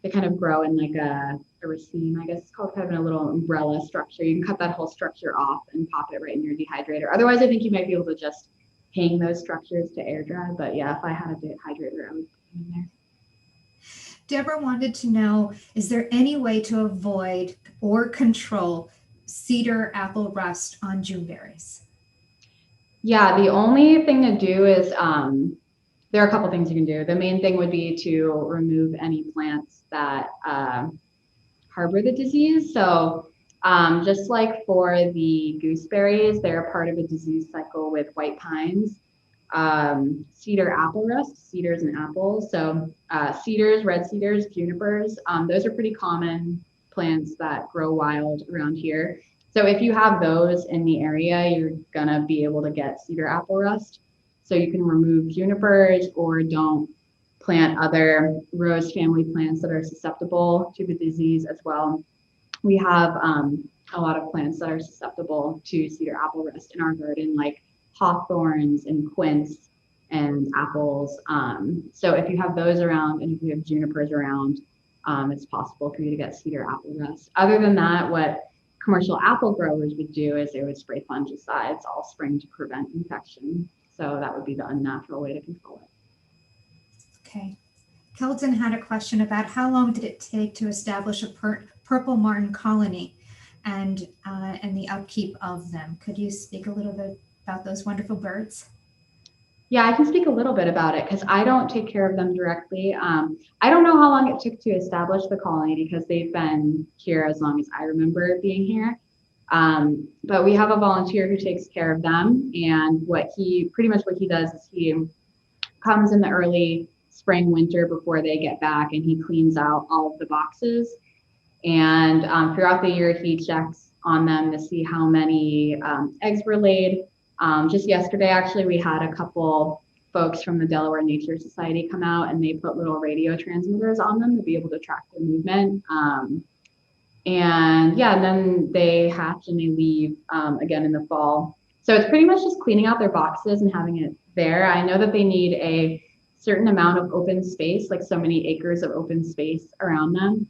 Speaker 2: They kind of grow in like a raceme, I guess it's called, kind of in a little umbrella structure. You can cut that whole structure off and pop it right in your dehydrator. Otherwise, I think you might be able to just hang those structures to air dry. But yeah, if I had a dehydrator, I would put them in there.
Speaker 1: Deborah wanted to know, is there any way to avoid or control cedar apple rust on June berries?
Speaker 2: Yeah, the only thing to do is there are a couple things you can do. The main thing would be to remove any plants that harbor the disease. So just like for the gooseberries, they're part of a disease cycle with white pines. Cedar apple rust, cedars and apples. So cedars, red cedars, junipers, those are pretty common plants that grow wild around here. So if you have those in the area, you're gonna be able to get cedar apple rust. So you can remove junipers or don't plant other rose family plants that are susceptible to the disease as well. We have a lot of plants that are susceptible to cedar apple rust in our garden, like hawthorns and quince and apples. So if you have those around and if you have junipers around, it's possible for you to get cedar apple rust. Other than that, what commercial apple growers would do is they would spray fungicides all spring to prevent infection. So that would be the unnatural way to control it.
Speaker 1: Okay. Kelton had a question about how long did it take to establish a purple martin colony and the upkeep of them. Could you speak a little bit about those wonderful birds?
Speaker 2: Yeah, I can speak a little bit about it because I don't take care of them directly. I don't know how long it took to establish the colony because they've been here as long as I remember being here. But we have a volunteer who takes care of them, and pretty much what he does is he comes in the early spring, winter before they get back, and he cleans out all of the boxes. And throughout the year, he checks on them to see how many eggs were laid. Just yesterday, actually, we had a couple folks from the Delaware Nature Society come out, and they put little radio transmitters on them to be able to track their movement. And then they hatch and they leave again in the fall. So it's pretty much just cleaning out their boxes and having it there. I know that they need a certain amount of open space, like so many acres of open space around them.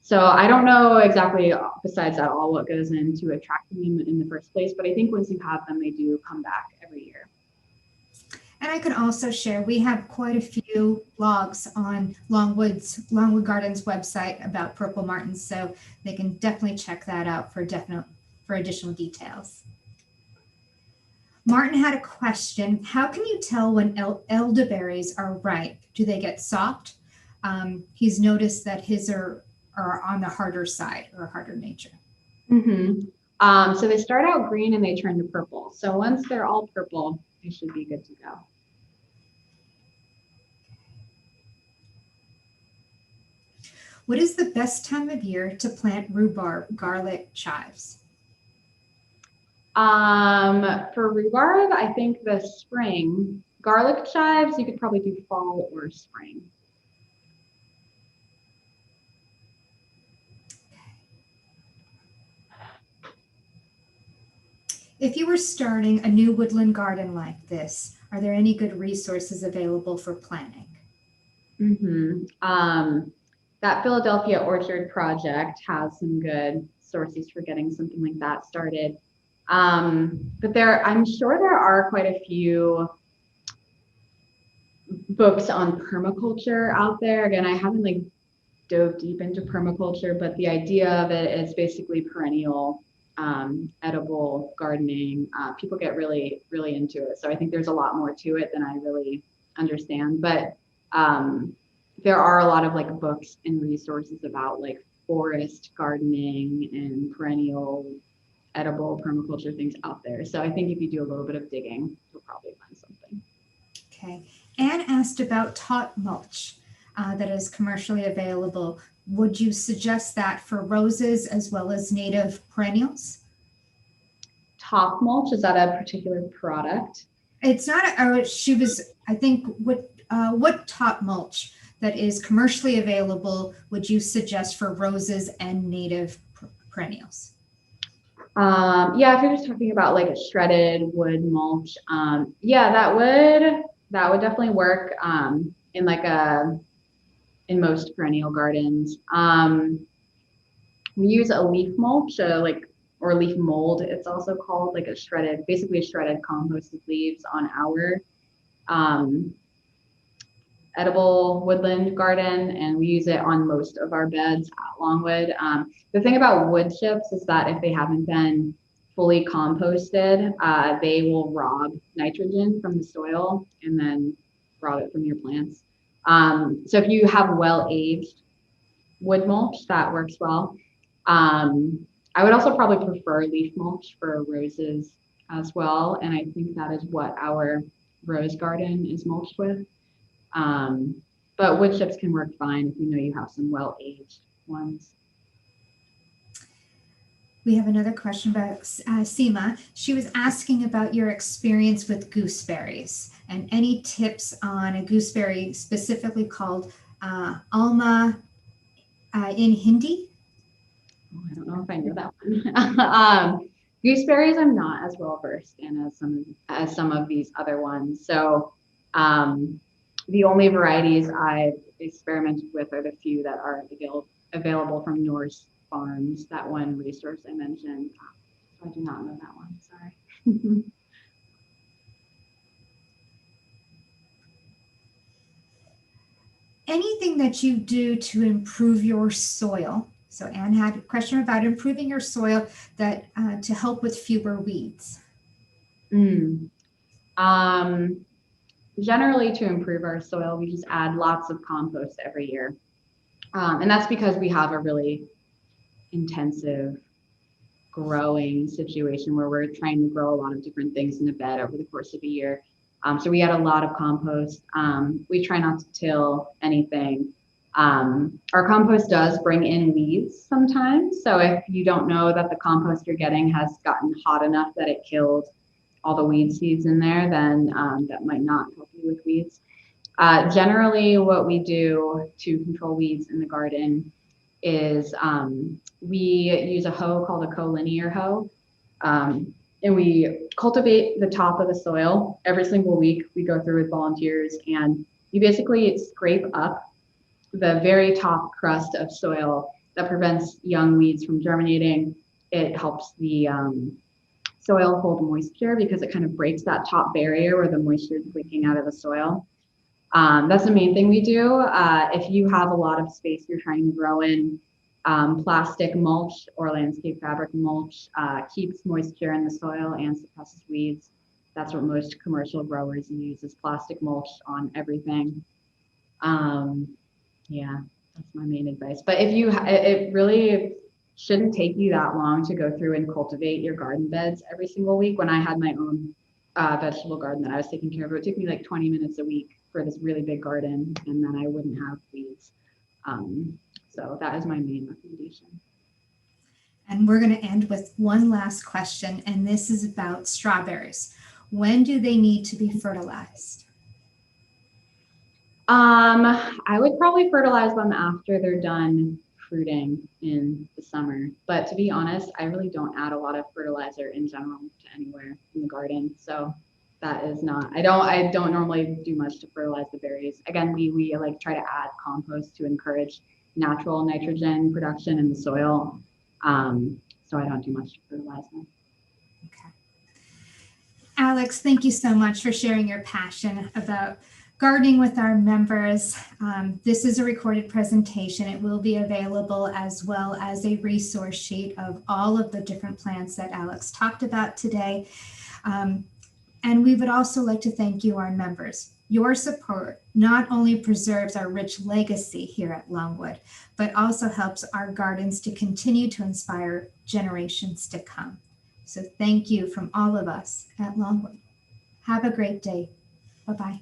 Speaker 2: So I don't know exactly, besides that, all what goes into attracting them in the first place, but I think once you have them, they do come back every year.
Speaker 1: And I can also share, we have quite a few blogs on Longwood Gardens website about purple martins, so they can definitely check that out for additional details. Martin had a question. How can you tell when elderberries are ripe? Do they get soft? He's noticed that his are on the harder side or harder nature.
Speaker 2: Mm-hmm. So they start out green and they turn to purple. So once they're all purple, they should be good to go.
Speaker 1: What is the best time of year to plant rhubarb, garlic, chives?
Speaker 2: For rhubarb, I think the spring. Garlic chives, you could probably do fall or spring.
Speaker 1: If you were starting a new woodland garden like this, are there any good resources available for planning?
Speaker 2: Mm-hmm. That Philadelphia Orchard project has some good sources for getting something like that started. But I'm sure there are quite a few books on permaculture out there. Again, I haven't dove deep into permaculture, but the idea of it is basically perennial edible gardening. People get really, really into it. So I think there's a lot more to it than I really understand. But there are a lot of books and resources about forest gardening and perennial edible permaculture things out there. So I think if you do a little bit of digging, you'll probably find something.
Speaker 1: Okay. Anne asked about top mulch that is commercially available. Would you suggest that for roses as well as native perennials?
Speaker 2: Top mulch, is that a particular product?
Speaker 1: It's not, she was, I think, what top mulch that is commercially available would you suggest for roses and native perennials?
Speaker 2: Yeah, if you're just talking about like a shredded wood mulch, yeah, that would definitely work in in most perennial gardens. We use a leaf mulch, or leaf mold. It's also called, like basically a shredded composted leaves on our um, edible woodland garden, and we use it on most of our beds at Longwood. The thing about wood chips is that if they haven't been fully composted, they will rob nitrogen from the soil and then rob it from your plants. So if you have well-aged wood mulch, that works well. I would also probably prefer leaf mulch for roses as well, and I think that is what our rose garden is mulched with. But wood chips can work fine if you know you have some well-aged ones.
Speaker 1: We have another question about Seema. She was asking about your experience with gooseberries and any tips on a gooseberry specifically called Alma in Hindi.
Speaker 2: Oh, I don't know if I know that one. Gooseberries, I'm not as well versed in as some of these other ones. So the only varieties I've experimented with are the few that are available from Norse Farms, that one resource I mentioned. I do not know that one, sorry.
Speaker 1: Anything that you do to improve your soil. So Anne had a question about improving your soil that to help with fewer weeds.
Speaker 2: Generally, to improve our soil, we just add lots of compost every year. And that's because we have a really intensive growing situation where we're trying to grow a lot of different things in the bed over the course of a year. So we add a lot of compost. We try not to till anything. Our compost does bring in weeds sometimes. So if you don't know that the compost you're getting has gotten hot enough that it killed all the weed seeds in there, then that might not help you with weeds. Generally, what we do to control weeds in the garden is we use a hoe called a collinear hoe, and we cultivate the top of the soil every single week. We go through with volunteers, and you basically scrape up the very top crust of soil that prevents young weeds from germinating. It helps the soil hold moisture because it kind of breaks that top barrier where the moisture is leaking out of the soil. That's the main thing we do. If you have a lot of space you're trying to grow in, plastic mulch or landscape fabric mulch keeps moisture in the soil and suppresses weeds. That's what most commercial growers use, is plastic mulch on everything. Yeah, that's my main advice. But if you, it really shouldn't take you that long to go through and cultivate your garden beds every single week. When I had my own vegetable garden that I was taking care of, it would take me like 20 minutes a week for this really big garden, and then I wouldn't have weeds. So that is my main recommendation.
Speaker 1: And we're going to end with one last question, and this is about strawberries. When do they need to be fertilized?
Speaker 2: I would probably fertilize them after they're done fruiting in the summer. But to be honest, I really don't add a lot of fertilizer in general to anywhere in the garden. So that is not, I don't normally do much to fertilize the berries. Again, we like try to add compost to encourage natural nitrogen production in the soil. So I don't do much to fertilize them.
Speaker 1: Okay. Alex, thank you so much for sharing your passion about gardening with our members. This is a recorded presentation. It will be available as well as a resource sheet of all of the different plants that Alex talked about today. And we would also like to thank you, our members. Your support not only preserves our rich legacy here at Longwood, but also helps our gardens to continue to inspire generations to come. So thank you from all of us at Longwood. Have a great day. Bye-bye.